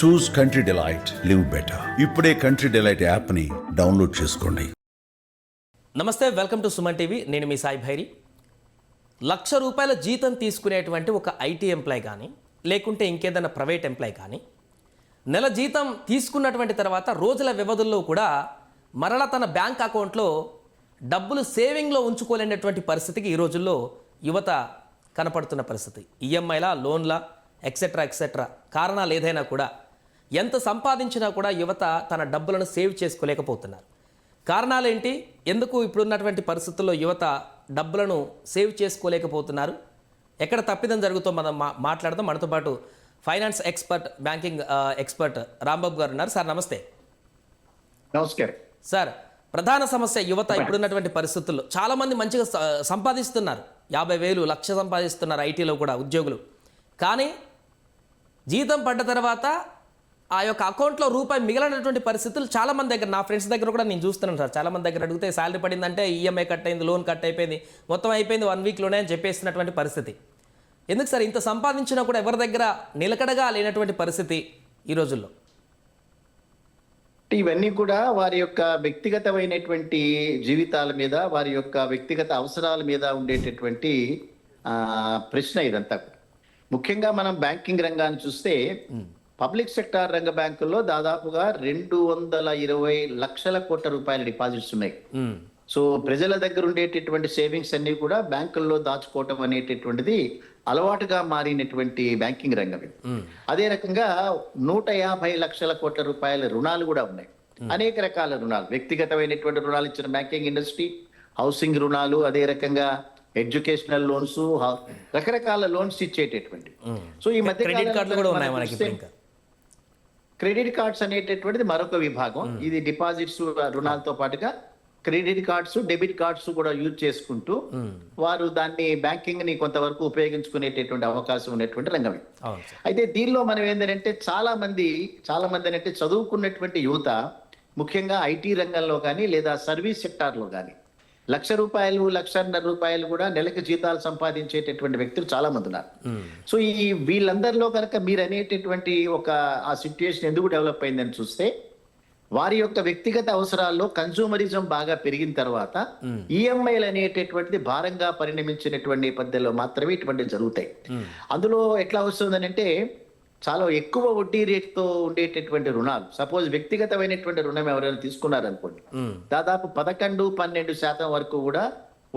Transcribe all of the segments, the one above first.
చూస్ country delight, live better. ఇప్పుడే country delight యాప్ని download చేసుకోండి. నమస్తే, వెల్కమ్ టు సుమన్ టీవీ. నేను మీ సాయి భైరి. ₹1,00,000 జీతం తీసుకునేటువంటి ఒక ఐటీ ఎంప్లాయ్ కానీ లేకుంటే ఇంకేదైనా ప్రైవేట్ ఎంప్లాయ్ కానీ నెల జీతం తీసుకున్నటువంటి తర్వాత రోజుల వ్యవధుల్లో కూడా మరలా తన బ్యాంక్ అకౌంట్లో డబ్బులు సేవింగ్లో ఉంచుకోలేనటువంటి పరిస్థితికి ఈ రోజుల్లో యువత కనపడుతున్న పరిస్థితి. ఈఎంఐలా, లోన్లా, ఎక్సెట్రా కారణాలు ఏదైనా కూడా ఎంత సంపాదించినా కూడా యువత తన డబ్బులను సేవ్ చేసుకోలేకపోతున్నారు. కారణాలు ఏంటి? ఎందుకు ఇప్పుడున్నటువంటి పరిస్థితుల్లో యువత డబ్బులను సేవ్ చేసుకోలేకపోతున్నారు? ఎక్కడ తప్పిదం జరుగుతుందో మనం మాట్లాడదాం. మనతో పాటు finance expert, banking expert Rambabu గారు ఉన్నారు. సార్ నమస్తే. నమస్కారం సార్. ప్రధాన సమస్య యువత ఇప్పుడున్నటువంటి పరిస్థితుల్లో చాలామంది మంచిగా సంపాదిస్తున్నారు, 50,000, 1,00,000 సంపాదిస్తున్నారు ఐటీలో కూడా ఉద్యోగులు. కానీ జీతం పడ్డ తర్వాత ఆ యొక్క అకౌంట్లో రూపాయి మిగిలినటువంటి పరిస్థితులు చాలామంది దగ్గర, నా ఫ్రెండ్స్ దగ్గర కూడా నేను చూస్తున్నాను సార్. చాలామంది దగ్గర అడిగితే శాలరీ పడిందంటే ఈఎంఐ కట్ అయింది, లోన్ కట్ అయిపోయింది, మొత్తం అయిపోయింది 1 వీక్లోనే అని చెప్పేసినటువంటి పరిస్థితి. ఎందుకు సార్ ఇంత సంపాదించినా కూడా ఎవరి దగ్గర నిలకడగా లేనటువంటి పరిస్థితి ఈ రోజుల్లో? ఇవన్నీ కూడా వారి యొక్క వ్యక్తిగతమైనటువంటి జీవితాల మీద, వారి యొక్క వ్యక్తిగత అవసరాల మీద ఉండేటటువంటి ప్రశ్న ఇదంతా. ముఖ్యంగా మనం బ్యాంకింగ్ రంగాన్ని చూస్తే పబ్లిక్ సెక్టార్ రంగ బ్యాంకుల్లో దాదాపుగా 220 లక్షల కోట్ల రూపాయల డిపాజిట్స్ ఉన్నాయి. సో ప్రజల దగ్గర ఉండేటటువంటి సేవింగ్స్ అన్ని కూడా బ్యాంకుల్లో దాచుకోవటం అనేటటువంటిది అలవాటుగా మారినటువంటి బ్యాంకింగ్ రంగం. అదే రకంగా 150 లక్షల కోట్ల రూపాయల రుణాలు కూడా ఉన్నాయి. అనేక రకాల రుణాలు, వ్యక్తిగతమైనటువంటి రుణాలు ఇచ్చిన బ్యాంకింగ్ ఇండస్ట్రీ, హౌసింగ్ రుణాలు, అదే రకంగా ఎడ్యుకేషనల్ లోన్స్, రకరకాల లోన్స్ ఇచ్చేటటువంటి. సో ఈ మధ్య క్రెడిట్ కార్డ్స్ అనేటటువంటిది మరొక విభాగం. ఇది డిపాజిట్స్ రుణాలతో పాటుగా క్రెడిట్ కార్డ్స్, డెబిట్ కార్డ్స్ కూడా యూజ్ చేసుకుంటూ వారు దాన్ని బ్యాంకింగ్ ని కొంతవరకు ఉపయోగించుకునేటటువంటి అవకాశం ఉన్నటువంటి రంగం. అయితే దీనిలో మనం ఏంటంటే చాలా మంది అంటే చదువుకున్నటువంటి యువత, ముఖ్యంగా ఐటీ రంగంలో కానీ లేదా సర్వీస్ సెక్టార్లో కానీ ₹1,00,000, ₹1,50,000 కూడా నెలకు జీతాలు సంపాదించేటటువంటి వ్యక్తులు చాలా మంది ఉన్నారు. సో ఈ వీళ్ళందరిలో కనుక మీరు అనేటటువంటి ఆ సిచ్యుయేషన్ ఎందుకు డెవలప్ అయిందని చూస్తే, వారి యొక్క వ్యక్తిగత అవసరాల్లో కన్సూమరిజం బాగా పెరిగిన తర్వాత ఈఎంఐలు అనేటటువంటిది భారంగా పరిణమించినటువంటి నేపథ్యంలో మాత్రమే ఇటువంటివి జరుగుతాయి. అందులో ఎట్లా వస్తుందని అంటే, చాలా ఎక్కువ వడ్డీ రేటుతో ఉండేటటువంటి రుణాలు, సపోజ్ వ్యక్తిగతమైనటువంటి రుణం ఎవరైనా తీసుకున్నారనుకోండి, దాదాపు 11-12% వరకు కూడా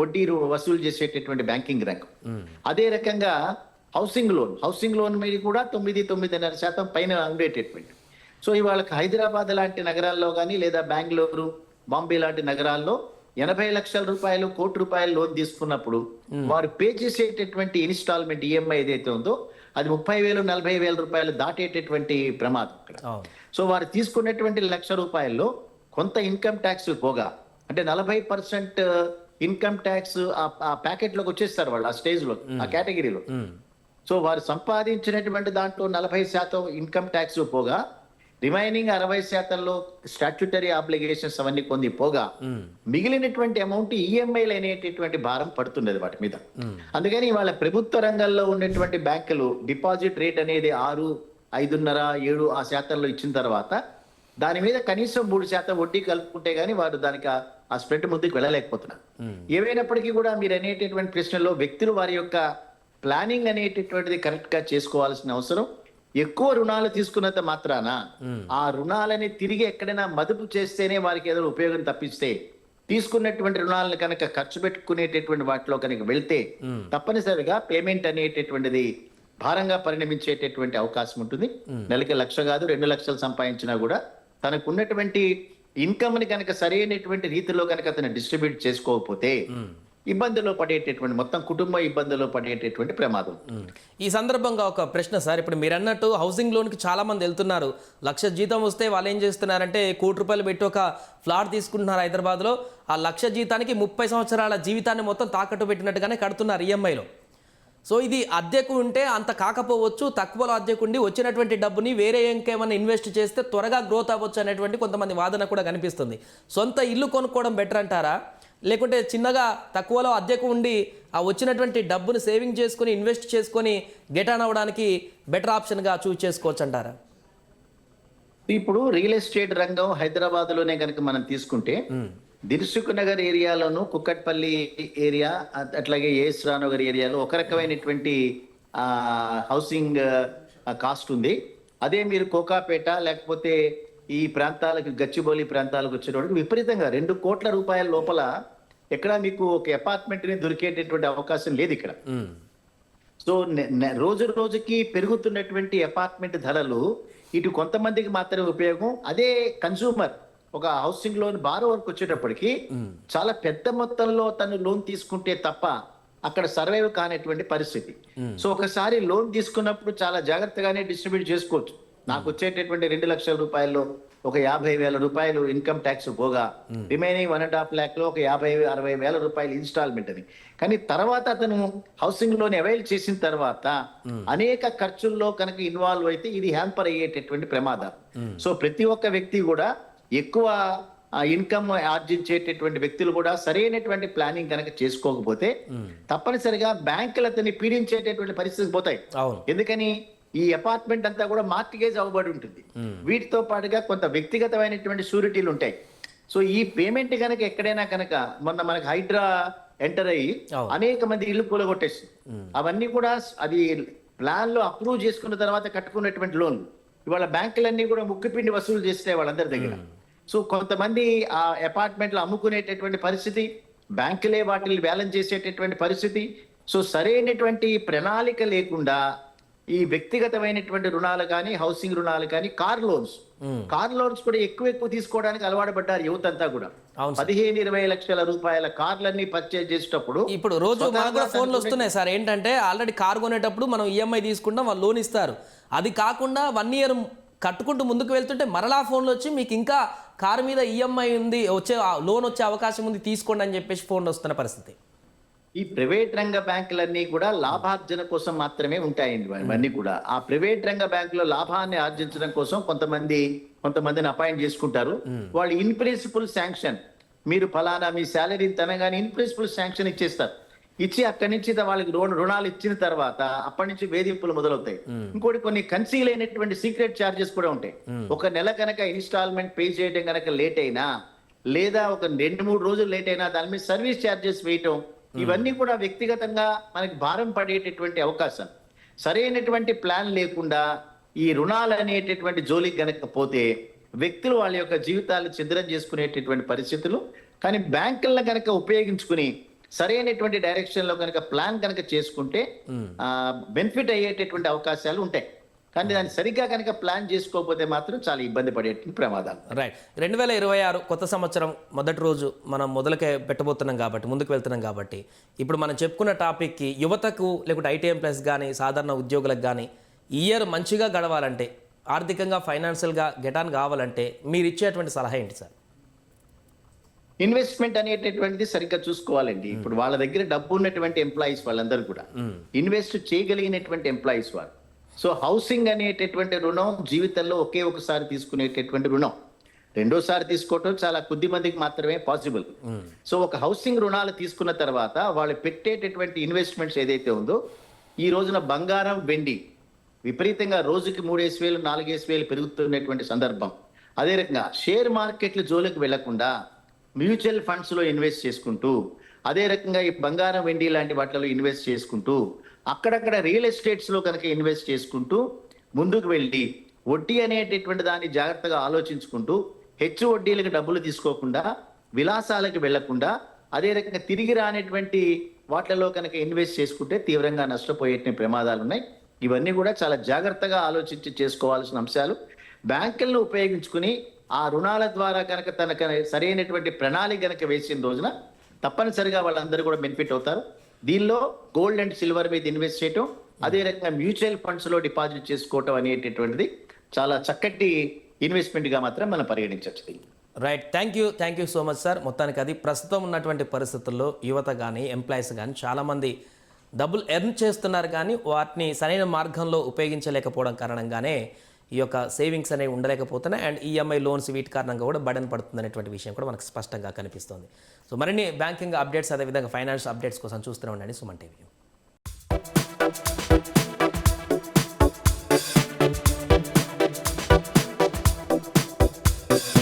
వడ్డీ వసూలు చేసేటటువంటి బ్యాంకింగ్ రంగం. అదే రకంగా హౌసింగ్ లోన్ మీద కూడా 9-9.5% పైన ఉండేటటువంటి. సో ఇవాళ హైదరాబాద్ లాంటి నగరాల్లో కానీ లేదా బెంగళూరు, బాంబే లాంటి నగరాల్లో 80 లక్షల రూపాయలు, ₹1,00,000 లోన్ తీసుకున్నప్పుడు వారు పే చేసేటటువంటి ఇన్స్టాల్మెంట్ ఈఎంఐ ఏదైతే ఉందో అది 30,000, 40,000 రూపాయలు దాటేటటువంటి ప్రమాదం అక్కడ. సో వారు తీసుకున్నటువంటి ₹1,00,000 కొంత ఇన్కమ్ ట్యాక్స్ పోగా, అంటే 40% ఇన్కమ్ ట్యాక్స్ ఆ ప్యాకెట్ లోకి వచ్చేస్తారు వాళ్ళు, ఆ స్టేజ్ లో, ఆ కేటగిరీలో. సో వారు సంపాదించినటువంటి దాంట్లో 40% ఇన్కమ్ ట్యాక్స్ పోగా రిమైనింగ్ 60%లో స్టాట్యూటరీ ఆబ్లిగేషన్స్ అవన్నీ కొన్ని పోగా మిగిలినటువంటి అమౌంట్ ఈఎంఐలు అనేటటువంటి భారం పడుతున్నది వాటి మీద. అందుకని వాళ్ళ ప్రభుత్వ రంగంలో ఉన్నటువంటి బ్యాంకులు డిపాజిట్ రేట్ అనేది 6, 5.5, 7% ఇచ్చిన తర్వాత దాని మీద కనీసం 3% వడ్డీ కలుపుకుంటే గానీ వారు దానికి ఆ స్ప్రెడ్ ముందుకు వెళ్ళలేకపోతున్నారు. ఏమైనప్పటికీ కూడా మీరు అనేటటువంటి ప్రశ్నలో వ్యక్తులు వారి యొక్క ప్లానింగ్ అనేటటువంటిది కరెక్ట్ గా చేసుకోవాల్సిన అవసరం. ఎక్కువ రుణాలు తీసుకున్నంత మాత్రాన ఆ రుణాలని తిరిగి ఎక్కడైనా మదుపు చేస్తేనే వారికి ఏదో ఉపయోగం తప్పిస్తే, తీసుకున్నటువంటి రుణాలను కనుక ఖర్చు పెట్టుకునేటటువంటి వాటిలో కనుక వెళ్తే తప్పనిసరిగా పేమెంట్ అనేటటువంటిది భారంగా పరిణమించేటటువంటి అవకాశం ఉంటుంది. నెలకి 1,00,000 కాదు 2 లక్షలు సంపాదించినా కూడా తనకు ఉన్నటువంటి ఇన్కమ్ ని కనుక సరైనటువంటి రీతిలో కనుక అతను డిస్ట్రిబ్యూట్ చేసుకోకపోతే ఇబ్బందుల్లో పడేటటువంటి, మొత్తం కుటుంబ ఇబ్బందుల్లో పడేటటువంటి ప్రమాదం. ఈ సందర్భంగా ఒక ప్రశ్న సార్. ఇప్పుడు మీరు అన్నట్టు హౌసింగ్ లోన్కి చాలా మంది వెళ్తున్నారు. 1,00,000 జీతం వస్తే వాళ్ళు ఏం చేస్తున్నారంటే ₹1,00,000 పెట్టి ఒక ఫ్లాట్ తీసుకుంటున్నారు హైదరాబాద్లో. ఆ 1,00,000 జీతానికి 30 సంవత్సరాల జీవితాన్ని మొత్తం తాకట్టు పెట్టినట్టుగానే కడుతున్నారు ఈఎంఐలో. సో ఇది అద్దెకు ఉంటే అంత కాకపోవచ్చు, తక్కువలో అద్దెకు ఉండి వచ్చినటువంటి డబ్బుని వేరే ఇంకేమైనా ఇన్వెస్ట్ చేస్తే త్వరగా గ్రోత్ అవ్వచ్చు అనేటువంటి కొంతమంది వాదన కూడా కనిపిస్తుంది. సొంత ఇల్లు కొనుక్కోవడం బెటర్ అంటారా, లేకుంటే చిన్నగా తక్కువలో అద్దెకు ఉండి ఆ వచ్చినటువంటి డబ్బును సేవింగ్ చేసుకొని ఇన్వెస్ట్ చేసుకొని గెట్ ఆన్ అవ్వడానికి బెటర్ ఆప్షన్గా చూస్ చేసుకోవచ్చు అంటారా? ఇప్పుడు రియల్ ఎస్టేట్ రంగం హైదరాబాద్ లోనే కనుక మనం తీసుకుంటే దిల్సుఖ్ నగర్ ఏరియాలోను, కుక్కట్పల్లి ఏరియా, అట్లాగే ఏఎస్ రానగర్ ఏరియాలో ఒక రకమైనటువంటి హౌసింగ్ కాస్ట్ ఉంది. అదే మీరు కోకాపేట లేకపోతే ఈ ప్రాంతాలకు, గచ్చిబౌలి ప్రాంతాలకు వచ్చేటప్పటికి విపరీతంగా 2 కోట్ల రూపాయల లోపల ఎక్కడ మీకు ఒక అపార్ట్మెంట్ ని దొరికేటటువంటి అవకాశం లేదు ఇక్కడ. సో రోజు రోజుకి పెరుగుతున్నటువంటి అపార్ట్మెంట్ ధరలు ఇటు కొంతమందికి మాత్రమే ఉపయోగం. అదే కన్సూమర్ ఒక హౌసింగ్ లోన్ బారోవర్కి వచ్చేటప్పటికి చాలా పెద్ద మొత్తంలో తను లోన్ తీసుకుంటే తప్ప అక్కడ సర్వైవ్ కానటువంటి పరిస్థితి. సో ఒకసారి లోన్ తీసుకున్నప్పుడు చాలా జాగ్రత్తగానే డిస్ట్రిబ్యూట్ చేసుకోవచ్చు. నాకు వచ్చేటటువంటి 2 లక్షల రూపాయల్లో ఒక 50,000 రూపాయలు ఇన్కమ్ ట్యాక్స్ పోగా రిమైనింగ్ 1.5 lakh లో ఒక 50-60 వేల రూపాయలు ఇన్స్టాల్మెంట్ అని. కానీ తర్వాత అతను హౌసింగ్ లోన్ అవైల్ చేసిన తర్వాత అనేక ఖర్చుల్లో కనుక ఇన్వాల్వ్ అయితే ఇది హ్యాంపర్ అయ్యేటటువంటి ప్రమాదం. సో ప్రతి ఒక్క వ్యక్తి కూడా ఎక్కువ ఇన్కమ్ ఆర్జించేటటువంటి వ్యక్తులు కూడా సరైనటువంటి ప్లానింగ్ కనుక చేసుకోకపోతే తప్పనిసరిగా బ్యాంకులు అతన్ని పీడించేటటువంటి పరిస్థితులు పోతాయి. ఎందుకని ఈ అపార్ట్మెంట్ అంతా కూడా మార్టిగేజ్ అవ్వబడి ఉంటుంది. వీటితో పాటుగా కొంత వ్యక్తిగతమైనటువంటి షూరిటీలు ఉంటాయి. సో ఈ పేమెంట్ కనుక ఎక్కడైనా కనుక మొన్న మనకు హైడ్రా ఎంటర్ అయ్యి అనేక మంది ఇల్లు కూలగొట్టేస్తుంది. అవన్నీ కూడా అది ప్లాన్ లో అప్రూవ్ చేసుకున్న తర్వాత కట్టుకున్నటువంటి లోన్లు ఇవాళ బ్యాంకులన్నీ కూడా ముక్కుపిండి వసూలు చేస్తాయి వాళ్ళందరి దగ్గర. సో కొంతమంది ఆ అపార్ట్మెంట్ లో అమ్ముకునేటటువంటి పరిస్థితి, బ్యాంకులే వాటిని బ్యాలెన్స్ చేసేటటువంటి పరిస్థితి. సో సరైనటువంటి ప్రణాళిక లేకుండా ఈ వ్యక్తిగతమైనటువంటి రుణాలు కానీ, హౌసింగ్ రుణాలు కానీ, కార్ లోన్స్ కూడా ఎక్కువ తీసుకోవడానికి అలవాటు పడ్డారు యువత అంతా కూడా. 15-20 లక్షల రూపాయల కార్లన్నీ పర్చేజ్ చేసేటప్పుడు ఇప్పుడు రోజు మనకు కూడా ఫోన్లు వస్తున్నాయి సార్. ఏంటంటే ఆల్రెడీ కార్ కొనేటప్పుడు మనం ఈఎంఐ తీసుకుంటాం, వాళ్ళు లోన్ ఇస్తారు. అది కాకుండా 1 year కట్టుకుంటూ ముందుకు వెళ్తుంటే మరలా ఫోన్లు వచ్చి మీకు ఇంకా కారు మీద ఈఎంఐ ఉంది, లోన్ వచ్చే అవకాశం ఉంది, తీసుకోండి అని చెప్పేసి ఫోన్లు వస్తున్న పరిస్థితి. ఈ ప్రైవేట్ రంగ బ్యాంకులన్నీ కూడా లాభార్జన కోసం మాత్రమే ఉంటాయండి. ఇవన్నీ కూడా ఆ ప్రైవేట్ రంగ బ్యాంకులో లాభాన్ని ఆర్జించడం కోసం కొంతమందిని అపాయింట్ చేసుకుంటారు. వాళ్ళు ఇన్ ప్రిన్సిపల్ శాంక్షన్, మీరు ఫలానా మీ శాలరీ తనగానే ఇన్ ప్రిన్సిపల్ శాంక్షన్ ఇచ్చేస్తారు. ఇచ్చి అక్కడి నుంచి వాళ్ళకి రుణాలు ఇచ్చిన తర్వాత అప్పటి నుంచి వేధింపులు మొదలవుతాయి. ఇంకోటి కొన్ని కన్సీల్ అయినటువంటి సీక్రెట్ ఛార్జెస్ కూడా ఉంటాయి. ఒక నెల కనుక ఇన్స్టాల్మెంట్ పే చేయడం కనుక లేట్ అయినా, లేదా ఒక 2-3 రోజులు లేట్ అయినా దాని మీద సర్వీస్ ఛార్జెస్ వేయటం, ఇవన్నీ కూడా వ్యక్తిగతంగా మనకి భారం పడేటటువంటి అవకాశం. సరైనటువంటి ప్లాన్ లేకుండా ఈ రుణాలు అనేటటువంటి జోలికి గనక పోతే వ్యక్తులు వాళ్ళ యొక్క జీవితాలు ఛిద్రం చేసుకునేటటువంటి పరిస్థితులు. కానీ బ్యాంకులను కనుక ఉపయోగించుకుని సరైనటువంటి డైరెక్షన్ లో కనుక ప్లాన్ కనుక చేసుకుంటే బెనిఫిట్ అయ్యేటటువంటి అవకాశాలు ఉంటాయి. కానీ దాన్ని సరిగ్గా కనుక ప్లాన్ చేసుకోకపోతే మాత్రం చాలా ఇబ్బంది పడేటువంటి ప్రమాదాలు. రైట్. 2026 కొత్త సంవత్సరం మొదటి రోజు మనం మొదలుకే పెట్టబోతున్నాం కాబట్టి, ముందుకు వెళ్తున్నాం కాబట్టి, ఇప్పుడు మనం చెప్పుకున్న టాపిక్కి యువతకు లేకుంటే ఐటీఎం ప్లస్ కానీ సాధారణ ఉద్యోగులకు కానీ ఈ ఇయర్ మంచిగా గడవాలంటే, ఆర్థికంగా ఫైనాన్షియల్గా గెటాన్ కావాలంటే మీరు ఇచ్చేటువంటి సలహా ఏంటి సార్? ఇన్వెస్ట్మెంట్ అనేటటువంటిది సరిగ్గా చూసుకోవాలండి. ఇప్పుడు వాళ్ళ దగ్గర డబ్బు ఉన్నటువంటి ఎంప్లాయీస్ వాళ్ళందరూ కూడా ఇన్వెస్ట్ చేయగలిగినటువంటి ఎంప్లాయీస్ వాళ్ళు. సో హౌసింగ్ అనేటటువంటి రుణం జీవితంలో ఒకే ఒకసారి తీసుకునేటటువంటి రుణం. రెండోసారి తీసుకోవటం చాలా కొద్ది మందికి మాత్రమే పాసిబుల్. సో ఒక హౌసింగ్ రుణాలు తీసుకున్న తర్వాత వాళ్ళు పెట్టేటటువంటి ఇన్వెస్ట్మెంట్స్ ఏదైతే ఉందో, ఈ రోజున బంగారం, వెండి విపరీతంగా రోజుకి 3,000 4,000 పెరుగుతున్నటువంటి సందర్భం. అదే రకంగా షేర్ మార్కెట్ల జోలికి వెళ్లకుండా మ్యూచువల్ ఫండ్స్ లో ఇన్వెస్ట్ చేసుకుంటూ, అదే రకంగా ఈ బంగారం, వెండి లాంటి వాటిలో ఇన్వెస్ట్ చేసుకుంటూ, అక్కడక్కడ రియల్ ఎస్టేట్స్ లో కనుక ఇన్వెస్ట్ చేసుకుంటూ ముందుకు వెళ్ళి వడ్డీ అనేటటువంటి దాన్ని జాగ్రత్తగా ఆలోచించుకుంటూ హెచ్చు వడ్డీలకు డబ్బులు తీసుకోకుండా, విలాసాలకు వెళ్లకుండా, అదే రకంగా తిరిగి రానేటువంటి వాటిలో కనుక ఇన్వెస్ట్ చేసుకుంటే తీవ్రంగా నష్టపోయే ప్రమాదాలు ఉన్నాయి. ఇవన్నీ కూడా చాలా జాగ్రత్తగా ఆలోచించి చేసుకోవాల్సిన అంశాలు. బ్యాంకులను ఉపయోగించుకుని ఆ రుణాల ద్వారా కనుక తనకు సరైనటువంటి ప్రణాళిక కనుక వేసిన రోజున తప్పనిసరిగా వాళ్ళందరూ కూడా బెనిఫిట్ అవుతారు. దీనిలో గోల్డ్ అండ్ సిల్వర్ మీద ఇన్వెస్ట్ చేయటం, అదే రకంగా మ్యూచువల్ ఫండ్స్ లో డిపాజిట్ చేసుకోవటం అనేటటువంటిది చాలా చక్కటి ఇన్వెస్ట్మెంట్ గా మాత్రం మనం పరిగణించవచ్చు. Right. Thank you so much sir. మొత్తానికి అది ప్రస్తుతం ఉన్నటువంటి పరిస్థితుల్లో యువత కానీ, ఎంప్లాయీస్ కానీ చాలామంది డబ్బులు ఎర్న్ చేస్తున్నారు కానీ వాటిని సరైన మార్గంలో ఉపయోగించలేకపోవడం కారణంగానే ఈ యొక్క సేవింగ్స్ అనేవి ఉండలేకపోతున్నాయి. అండ్ ఈఎంఐ లోన్స్ వీటి కారణంగా కూడా బర్డెన్ పడుతుంది అనేటువంటి విషయం కూడా మనకు స్పష్టంగా కనిపిస్తుంది. సో మరిన్ని బ్యాంకింగ్ అప్డేట్స్, అదేవిధంగా ఫైనాన్స్ అప్డేట్స్ కోసం చూస్తూనే ఉండండి సుమన్ టీవీ. నమస్తే